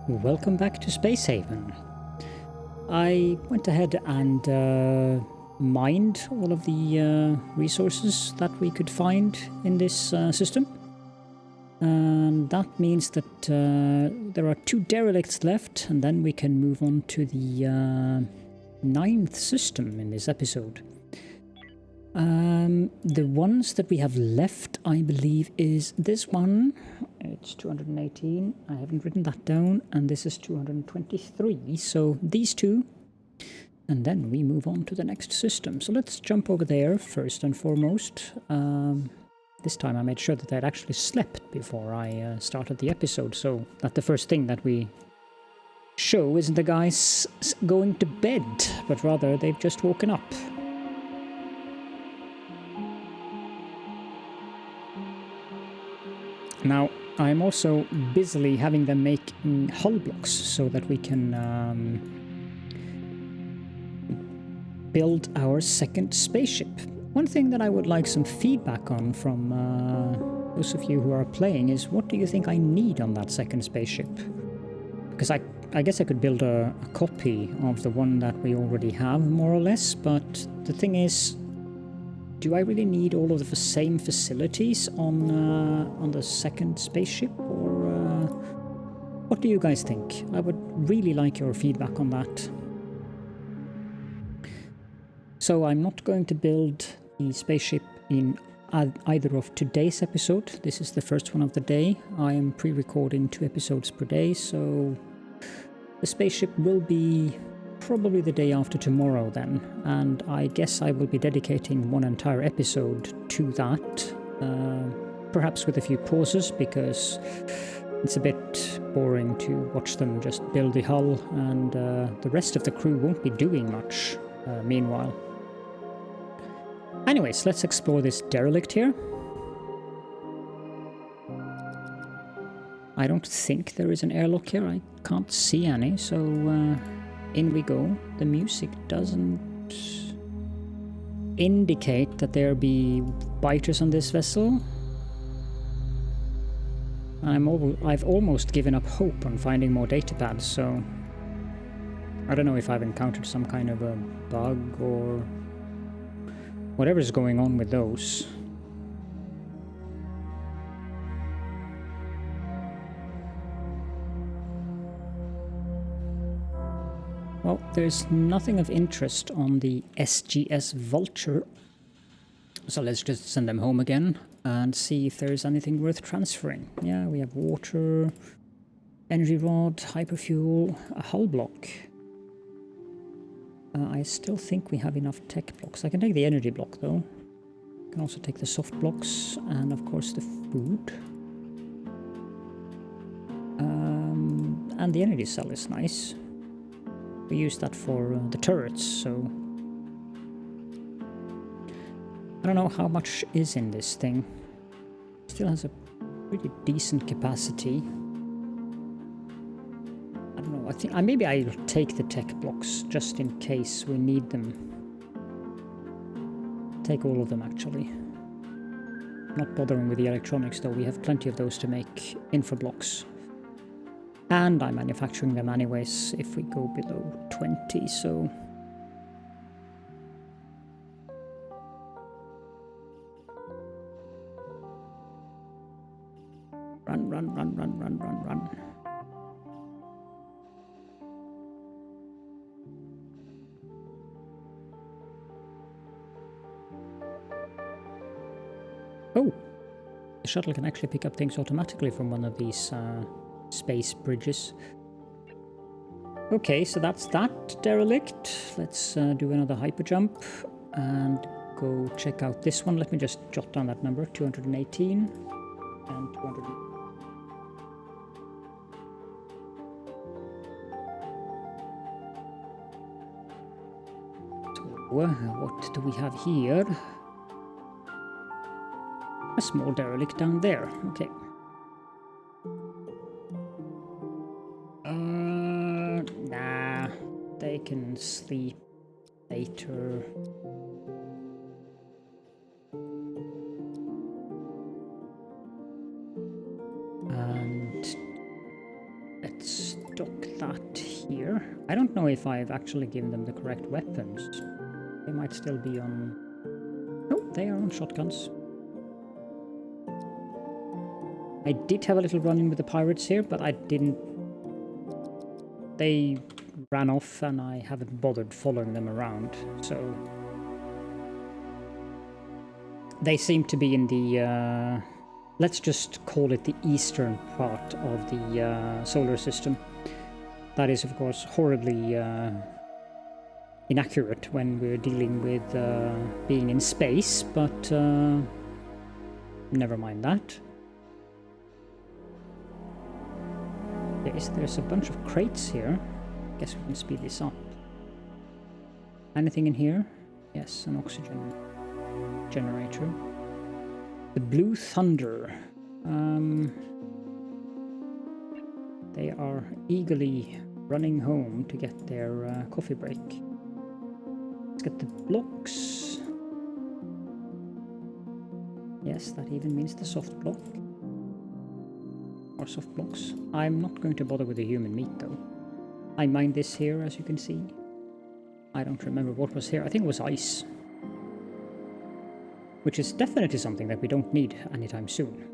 Welcome back to Space Haven. I went ahead and mined all of the resources that we could find in this system. And that means that there are 2 derelicts left, and then we can move on to the 9th system in this episode. The ones that we have left, I believe, is this one. It's 218. I haven't written that down. And this is 223. So these 2. And then we move on to the next system. So let's jump over there first and foremost. This time I made sure that I'd actually slept before I started the episode. So that the first thing that we show isn't the guys going to bed, but rather they've just woken up. Now, I'm also busily having them make hull blocks so that we can build our second spaceship. One thing that I would like some feedback on from those of you who are playing is, what do you think I need on that second spaceship? Because I guess I could build a copy of the one that we already have, more or less, but the thing is, do I really need all of the same facilities on the second spaceship, or what do you guys think? I would really like your feedback on that. So I'm not going to build the spaceship in either of today's episode. This is the first one of the day. I am pre-recording 2 episodes per day, so the spaceship will be probably the day after tomorrow then, and I guess I will be dedicating one entire episode to that, perhaps with a few pauses, because it's a bit boring to watch them just build the hull, and the rest of the crew won't be doing much meanwhile. Anyways, let's explore this derelict here. I don't think there is an airlock here. I can't see any, so in we go. The music doesn't indicate that there be biters on this vessel. I've almost given up hope on finding more data pads, so I don't know if I've encountered some kind of a bug or whatever's going on with those. Well, there's nothing of interest on the SGS Vulture, so let's just send them home again and see if there's anything worth transferring. Yeah, we have water, energy rod, hyperfuel, a hull block. I still think we have enough tech blocks. I can take the energy block though. I can also take the soft blocks and of course the food. And the energy cell is nice. We use that for the turrets, so I don't know how much is in this thing. Still has a pretty decent capacity. I don't know, I think maybe I'll take the tech blocks just in case we need them. Take all of them actually. Not bothering with the electronics though, we have plenty of those to make infra blocks. And I'm manufacturing them anyways if we go below 20, so... Run, run, run, run, run, run, run. Oh! The shuttle can actually pick up things automatically from one of these space bridges. Okay, so that's that derelict. Let's do another hyper jump and go check out this one. Let me just jot down that number, 218 and 200. So, what do we have here? A small derelict down there. Okay. Nah, they can sleep later. And let's dock that here. I don't know if I've actually given them the correct weapons. They might still be on... Oh, they are on shotguns. I did have a little run-in with the pirates here, but I didn't... They ran off and I haven't bothered following them around, so... They seem to be in the, let's just call it the eastern part of the solar system. That is, of course, horribly inaccurate when we're dealing with being in space, but never mind that. There's a bunch of crates here. Guess we can speed this up. Anything in here? Yes, an oxygen generator. The Blue Thunder. They are eagerly running home to get their coffee break. Let's get the blocks. Yes, that even means the soft block. Or soft blocks. I'm not going to bother with the human meat though. I mined this here, as you can see. I don't remember what was here. I think it was ice. Which is definitely something that we don't need anytime soon.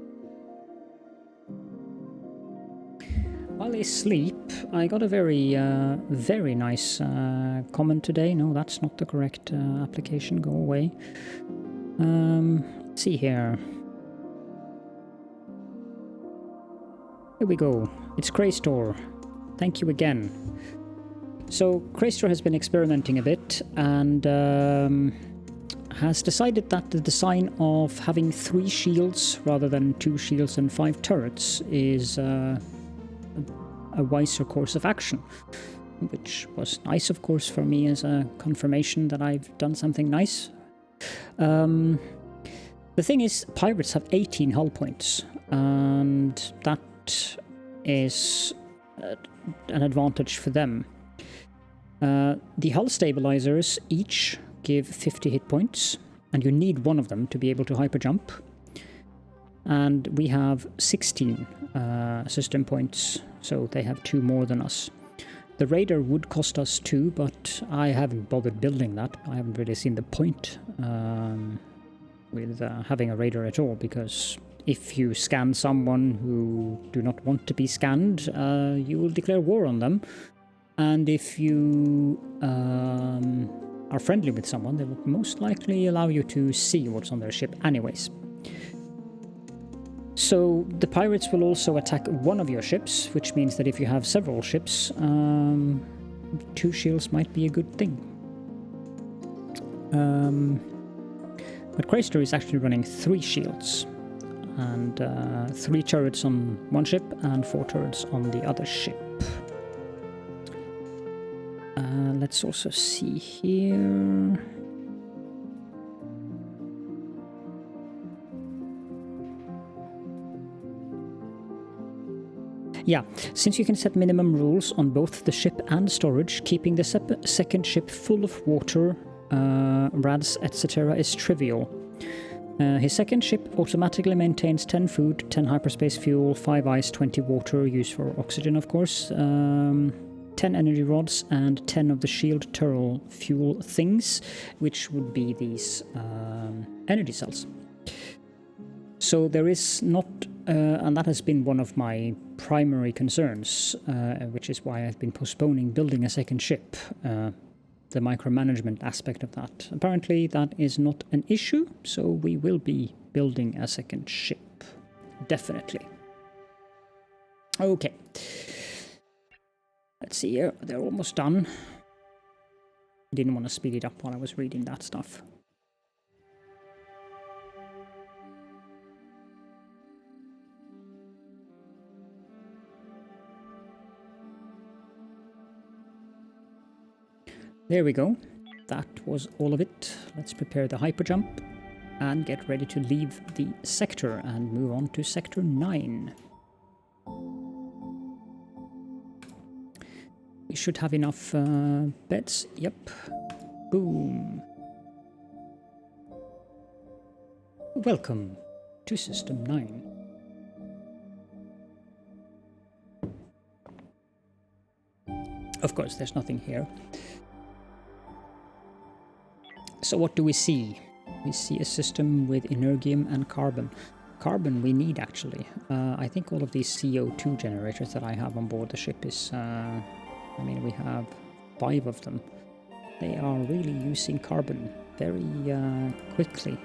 While they sleep, I got a very, very nice comment today. No, that's not the correct application. Go away. Let's see here. Here we go. It's Craystor. Thank you again. So Craystor has been experimenting a bit and has decided that the design of having 3 shields rather than 2 shields and 5 turrets is a wiser course of action, which was nice, of course, for me as a confirmation that I've done something nice. The thing is, pirates have 18 hull points, and that is an advantage for them. The hull stabilizers each give 50 hit points, and you need one of them to be able to hyperjump. And we have 16 system points, so they have 2 more than us. The radar would cost us 2, but I haven't bothered building that. I haven't really seen the point with having a radar at all, because if you scan someone who do not want to be scanned, you will declare war on them. And if you are friendly with someone, they will most likely allow you to see what's on their ship anyways. So the pirates will also attack one of your ships, which means that if you have several ships, 2 shields might be a good thing. But Craystor is actually running 3 shields, and 3 turrets on one ship and 4 turrets on the other ship. Let's also see here. Yeah, since you can set minimum rules on both the ship and storage, keeping the second ship full of water, rads, etc. is trivial. His second ship automatically maintains 10 food, 10 hyperspace fuel, 5 ice, 20 water, used for oxygen of course, 10 energy rods, and 10 of the shield turret fuel things, which would be these energy cells. So there is not, and that has been one of my primary concerns, which is why I've been postponing building a second ship, the micromanagement aspect of that. Apparently that is not an issue, so we will be building a second ship. Definitely. Okay. Let's see here, they're almost done. I didn't want to speed it up while I was reading that stuff. There we go. That was all of it. Let's prepare the hyperjump and get ready to leave the sector and move on to Sector 9. We should have enough beds. Yep. Boom. Welcome to System 9. Of course, there's nothing here. So what do we see? We see a system with energium and carbon. Carbon we need, actually. I think all of these CO2 generators that I have on board the ship is... I mean, we have 5 of them. They are really using carbon very quickly.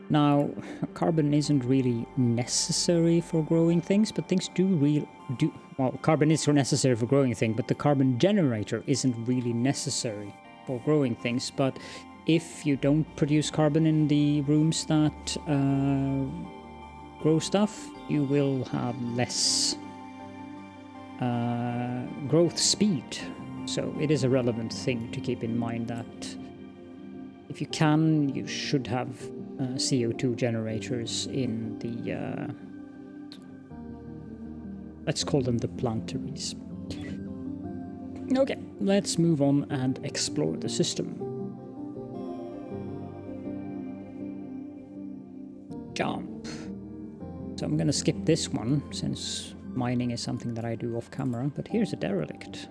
Now, carbon isn't really necessary for growing things, but things well, carbon is necessary for growing things, but the carbon generator isn't really necessary for growing things. But if you don't produce carbon in the rooms that grow stuff, you will have less growth speed. So it is a relevant thing to keep in mind that if you can, you should have CO2 generators in the, let's call them the plantaries. Okay, let's move on and explore the system. Jump. So I'm gonna skip this one, since mining is something that I do off camera, but here's a derelict.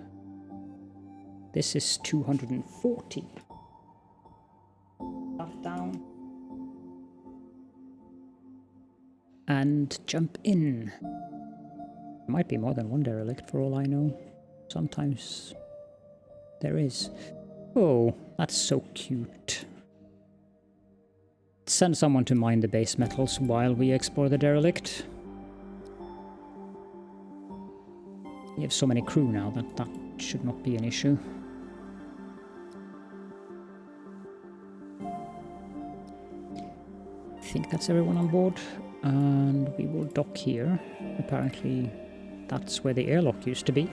This is 240. Up, down. And jump in. There might be more than one derelict for all I know. Sometimes there is. Oh, that's so cute. Send someone to mine the base metals while we explore the derelict. You have so many crew now that that should not be an issue. I think that's everyone on board, and we will dock here. Apparently that's where the airlock used to be.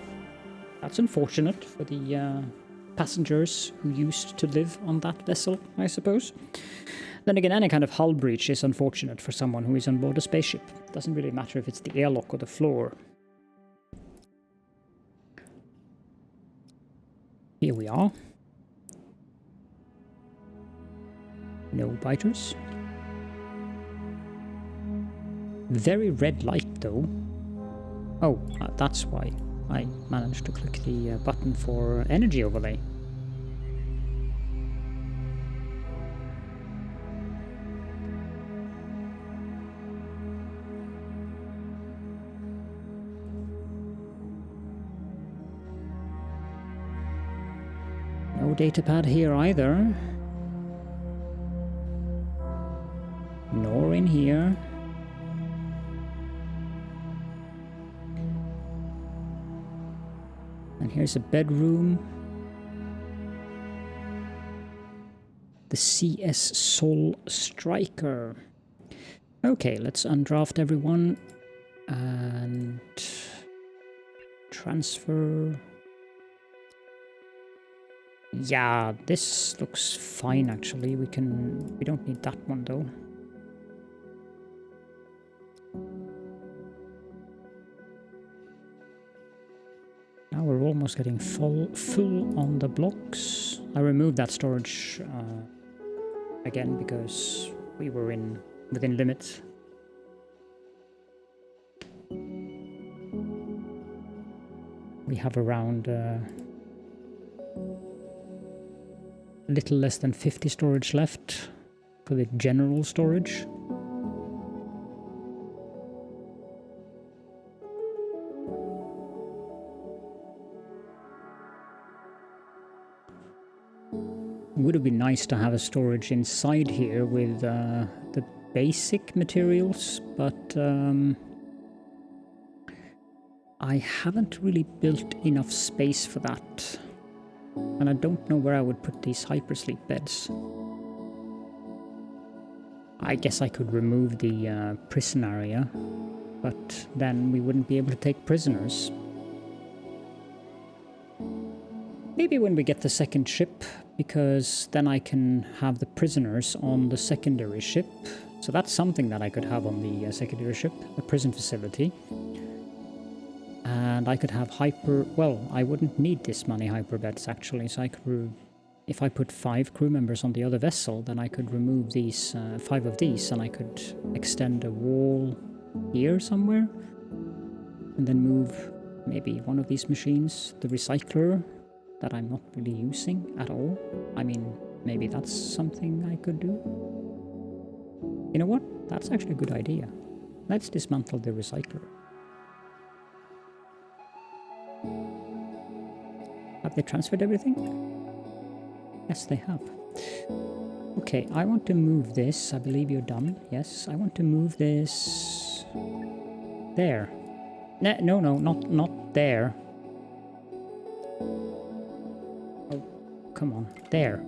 That's unfortunate for the passengers who used to live on that vessel, I suppose. Then again, any kind of hull breach is unfortunate for someone who is on board a spaceship. It doesn't really matter if it's the airlock or the floor. Here we are. No biters. Very red light though. Oh, that's why I managed to click the button for energy overlay. No datapad here either. Nor in here. And here's a bedroom. The CS Sol Striker. Okay, let's undraft everyone and transfer. Yeah, this looks fine actually. We don't need that one though. Now we're almost getting full on the blocks. I removed that storage again because we were within limits. We have around a little less than 50 storage left for the general storage. Would have been nice to have a storage inside here with the basic materials, but I haven't really built enough space for that. And I don't know where I would put these hypersleep beds. I guess I could remove the prison area, but then we wouldn't be able to take prisoners. Maybe when we get the second ship, because then I can have the prisoners on the secondary ship. So that's something that I could have on the secondary ship, a prison facility. And I could have well, I wouldn't need this many hyper beds actually, so I could, if I put 5 crew members on the other vessel, then I could remove these, 5 of these, and I could extend a wall here somewhere, and then move Maybe one of these machines, the recycler, that I'm not really using at all. I mean, maybe that's something I could do. You know what? That's actually a good idea. Let's dismantle the recycler. Have they transferred everything? Yes, they have. Okay, I want to move this. I believe you're done. Yes, I want to move this... there. No, not there. Oh, come on. There.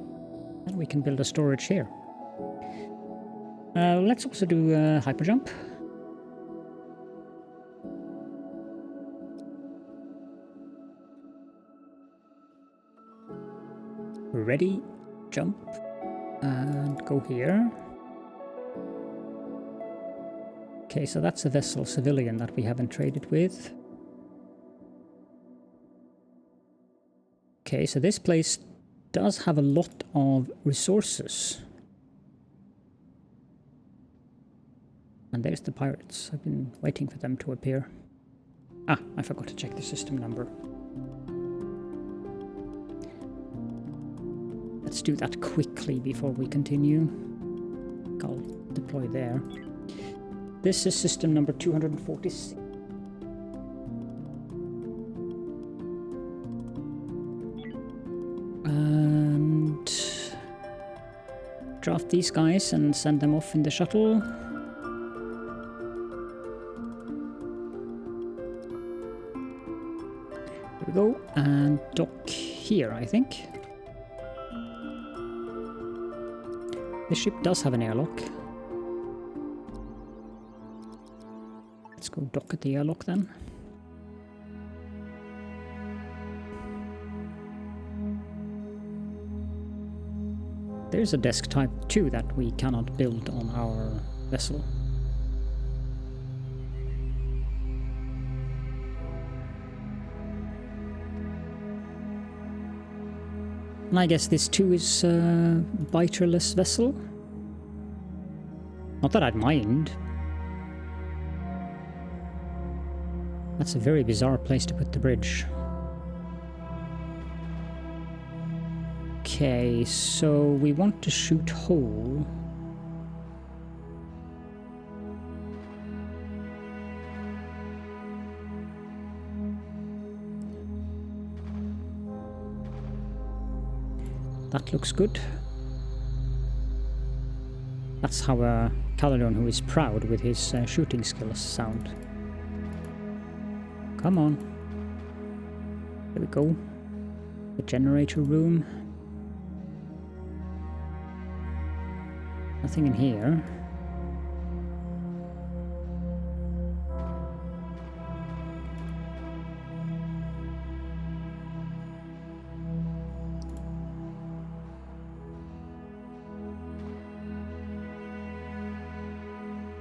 And we can build a storage here. Let's also do a hyperjump. Ready, jump, and go here. Okay, so that's a vessel civilian that we haven't traded with. Okay, so this place does have a lot of resources. And there's the pirates. I've been waiting for them to appear. Ah, I forgot to check the system number. Let's do that quickly before we continue. I'll deploy there. This is system number 246. And draft these guys and send them off in the shuttle. There we go. And dock here, I think. This ship does have an airlock. Let's go dock at the airlock then. There's a desk type 2 that we cannot build on our vessel. And I guess this too is a biterless vessel. Not that I'd mind. That's a very bizarre place to put the bridge. Okay, so we want to shoot whole. That looks good. That's how a Caledorn who is proud with his shooting skills sound. Come on. There we go. The generator room. Nothing in here.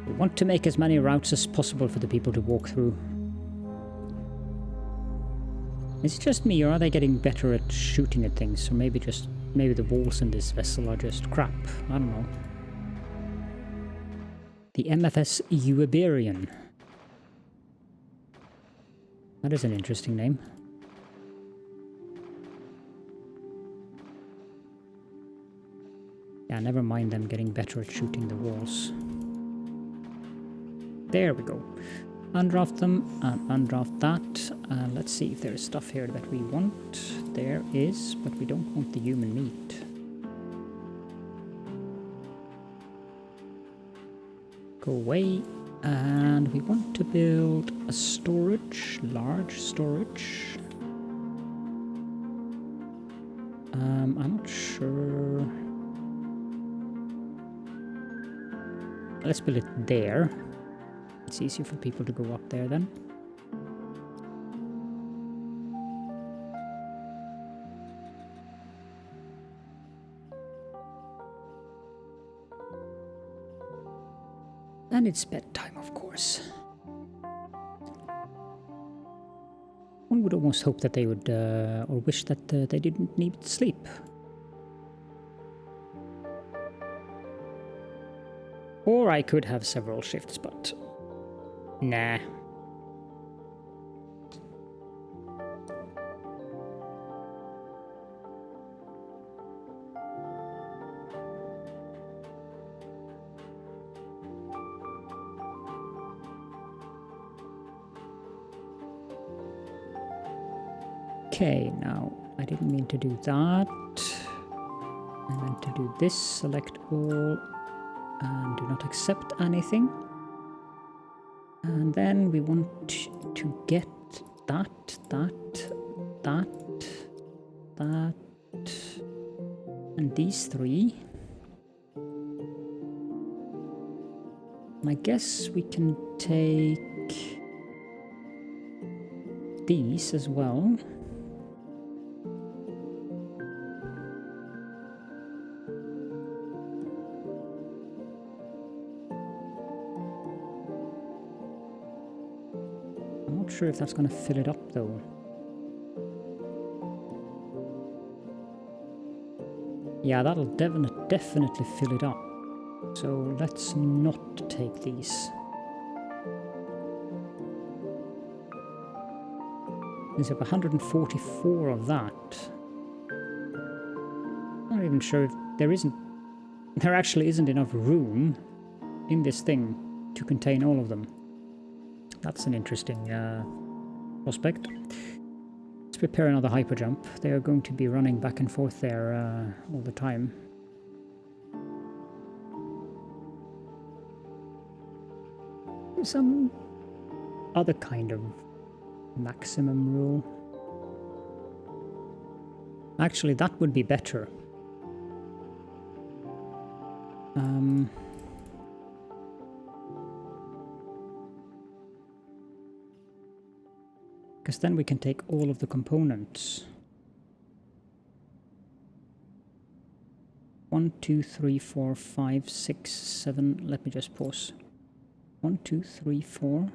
We want to make as many routes as possible for the people to walk through. Is it just me, or are they getting better at shooting at things? Or maybe the walls in this vessel are just crap. I don't know. The MFS Iberian. That is an interesting name. Yeah, never mind them getting better at shooting the walls. There we go. Undraft them and undraft that. Let's see if there is stuff here that we want. There is, but we don't want the human meat. Go away. And we want to build a storage, large storage. I'm not sure. Let's build it there. It's easier for people to go up there then. And it's bedtime, of course. One would almost hope that they would, or wish that they didn't need sleep. Or I could have several shifts, but nah. Okay, now I didn't mean to do that. I meant to do this, select all, and do not accept anything. And then we want to get that, and these three. And I guess we can take these as well. I'm not sure if that's going to fill it up though. Yeah, that'll definitely fill it up. So let's not take these. There's up 144 of that. I'm not even sure if there actually isn't enough room in this thing to contain all of them. That's an interesting prospect. Let's prepare another hyper jump. They are going to be running back and forth there all the time. Some other kind of maximum rule. Actually, that would be better. Because then we can take all of the components. 1, 2, 3, 4, 5, 6, 7. Let me just pause. 1, 2, 3, 4,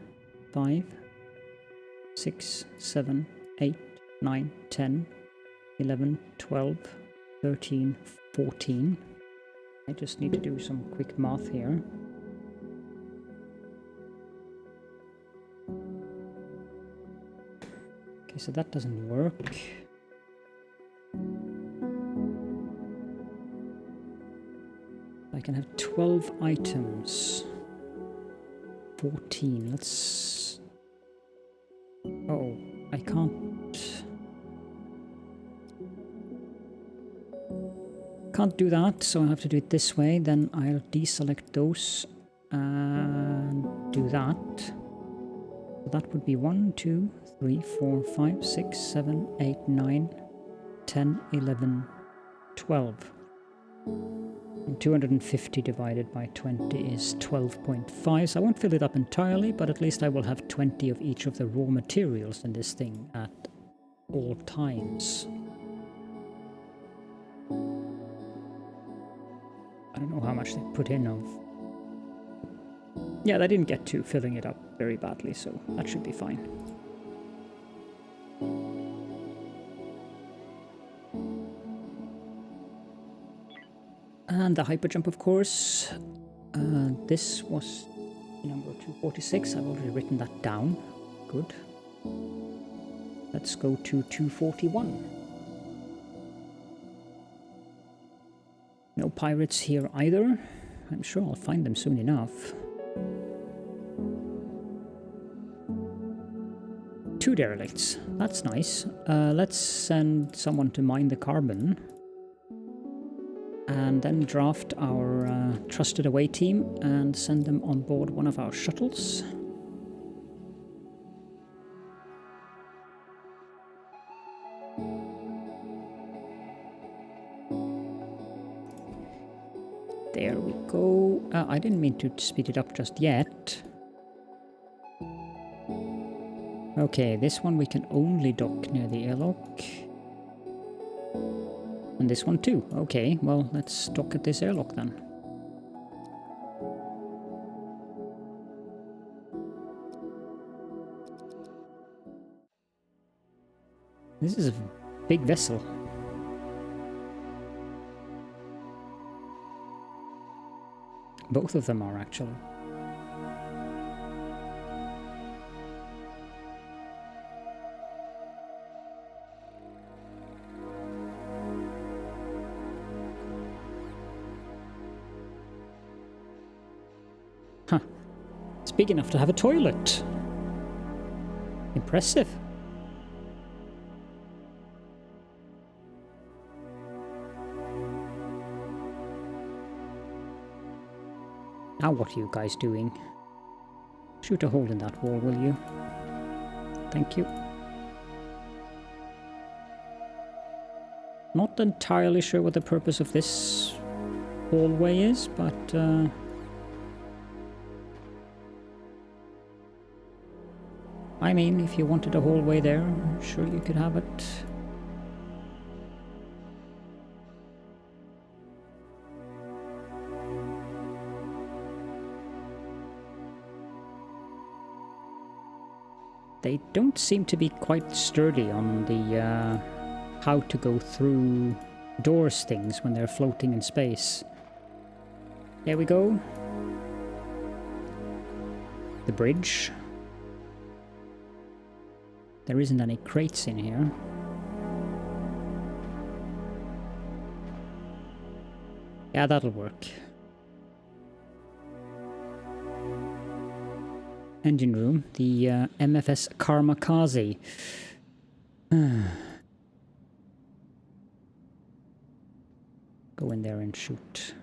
5, 6, 7, 8, 9, 10, 11, 12, 13, 14. I just need to do some quick math here. Okay, so that doesn't work. I can have 12 items. 14. Let's... Oh, I can't do that, so I have to do it this way. Then I'll deselect those and do that. So that would be 1, 2, 3, 4, 5, 6, 7, 8, 9, 10, 11, 12. And 250 divided by 20 is 12.5, so I won't fill it up entirely, but at least I will have 20 of each of the raw materials in this thing at all times. I don't know how much they put in of... Yeah, they didn't get to filling it up very badly, so that should be fine. And the hyperjump, of course. This was number 246. I've already written that down. Good. Let's go to 241. No pirates here either. I'm sure I'll find them soon enough. 2 derelicts. That's nice. Let's send someone to mine the carbon. And then draft our trusted away team and send them on board one of our shuttles. There we go. I didn't mean to speed it up just yet. Okay, this one we can only dock near the airlock. And this one too. Okay, well, let's dock at this airlock then. This is a big vessel. Both of them are actually. Huh. It's big enough to have a toilet. Impressive. Now what are you guys doing? Shoot a hole in that wall, will you? Thank you. Not entirely sure what the purpose of this hallway is, but I mean, if you wanted a hallway there, sure you could have it. They don't seem to be quite sturdy on the how to go through doors things when they're floating in space. There we go. The bridge. There isn't any crates in here. Yeah, that'll work. Engine room, the MFS Karmakaze. Go in there and shoot.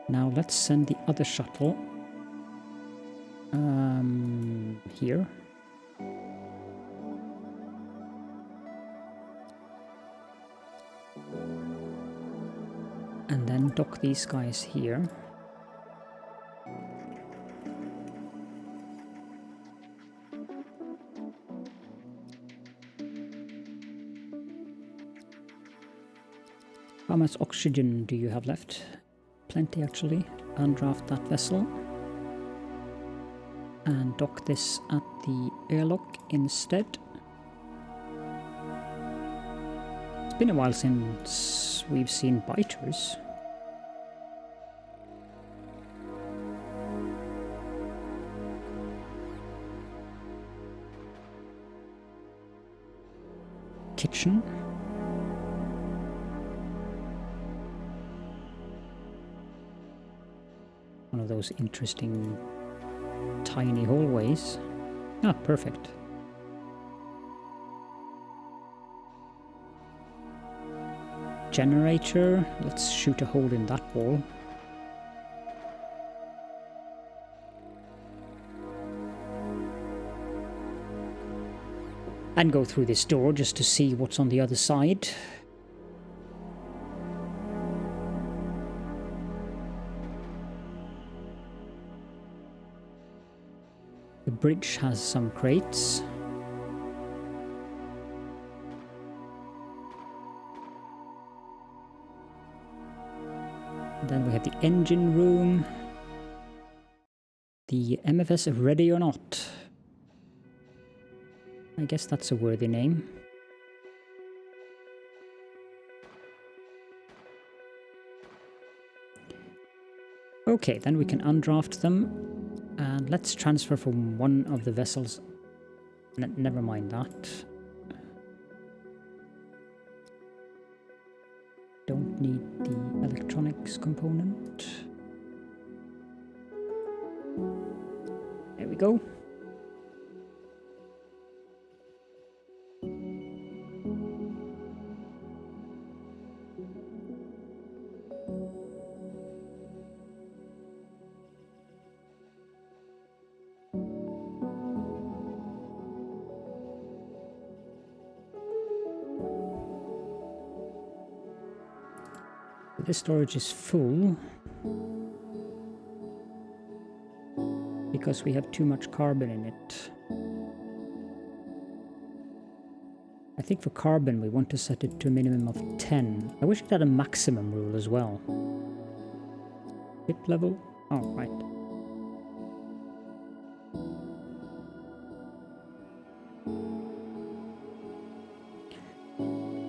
Now let's send the other shuttle here. And then dock these guys here. How much oxygen do you have left? Plenty, actually. Undraft that vessel. And dock this at the airlock instead. It's been a while since we've seen biters. Kitchen. One of those interesting tiny hallways. Ah, perfect. Generator. Let's shoot a hole in that wall. And go through this door just to see what's on the other side. The bridge has some crates. Then we have the engine room. The MFS ready or not? I guess that's a worthy name. Okay, then we can undraft them. And let's transfer from one of the vessels. Never mind that. Don't need the electronics component. There we go. This storage is full because we have too much carbon in it. I think for carbon we want to set it to a minimum of 10. I wish it had a maximum rule as well. Ship level? Oh, right.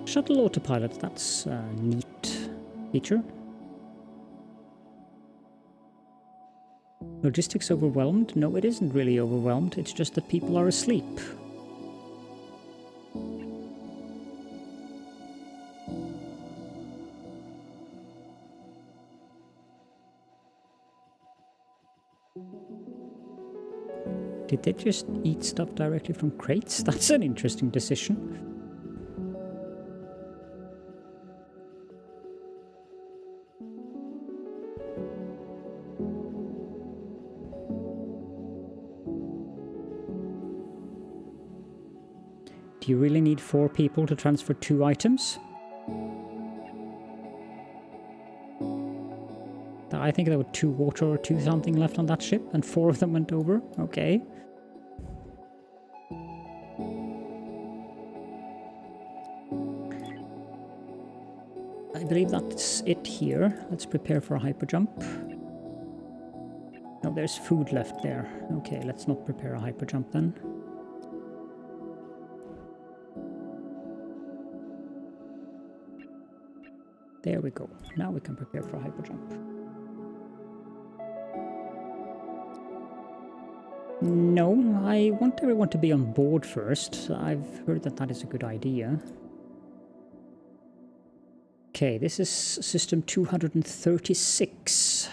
Shuttle autopilot, that's a neat feature. Logistics overwhelmed? No, it isn't really overwhelmed. It's just that people are asleep. Did they just eat stuff directly from crates? That's an interesting decision. Do you really need 4 people to transfer 2 items? I think there were 2 water or 2 something left on that ship, and 4 of them went over. Okay. I believe that's it here. Let's prepare for a hyper jump. No, there's food left there. Okay, let's not prepare a hyper jump then. There we go. Now we can prepare for a hyper jump. No, I want everyone to be on board first. I've heard that that is a good idea. Okay, this is system 236.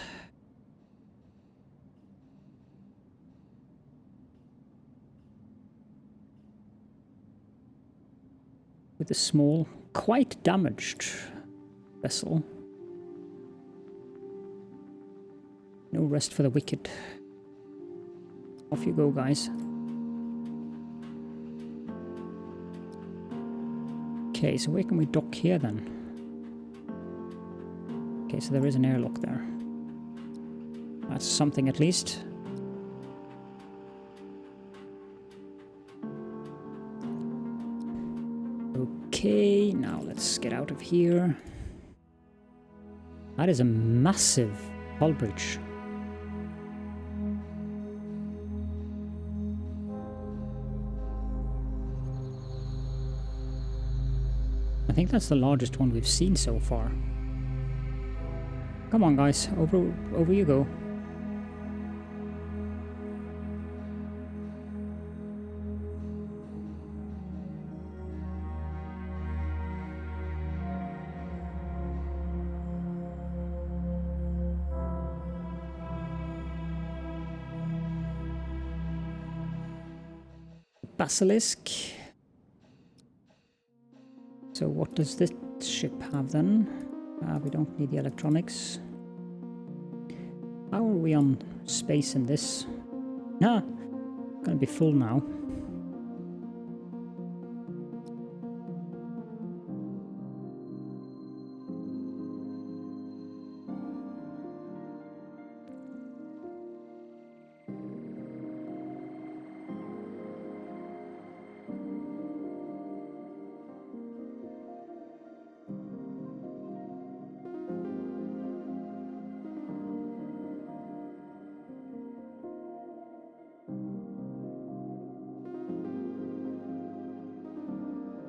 With a small, quite damaged vessel. No rest for the wicked. Off you go, guys. Okay, so where can we dock here then? Okay, so there is an airlock there. That's something at least. Okay, now let's get out of here. That is a massive hull breach. I think that's the largest one we've seen so far. Come on, guys, over you go. Basilisk. So what does this ship have then? We don't need the electronics. How are we on space in this? Ah, gonna be full now.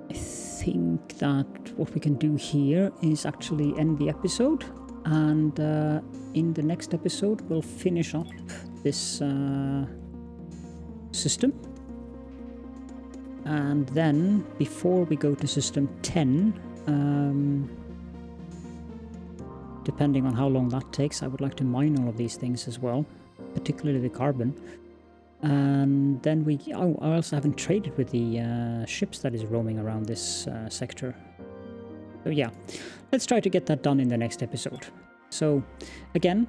I think that what we can do here is actually end the episode, and in the next episode we'll finish up this system, and then before we go to system 10, depending on how long that takes, I would like to mine all of these things as well, particularly the carbon. And then I also haven't traded with the ships that is roaming around this sector. So yeah, let's try to get that done in the next episode. So again,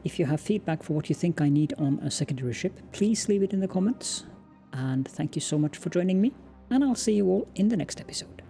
if you have feedback for what you think I need on a secondary ship, please leave it in the comments. And thank you so much for joining me, and I'll see you all in the next episode.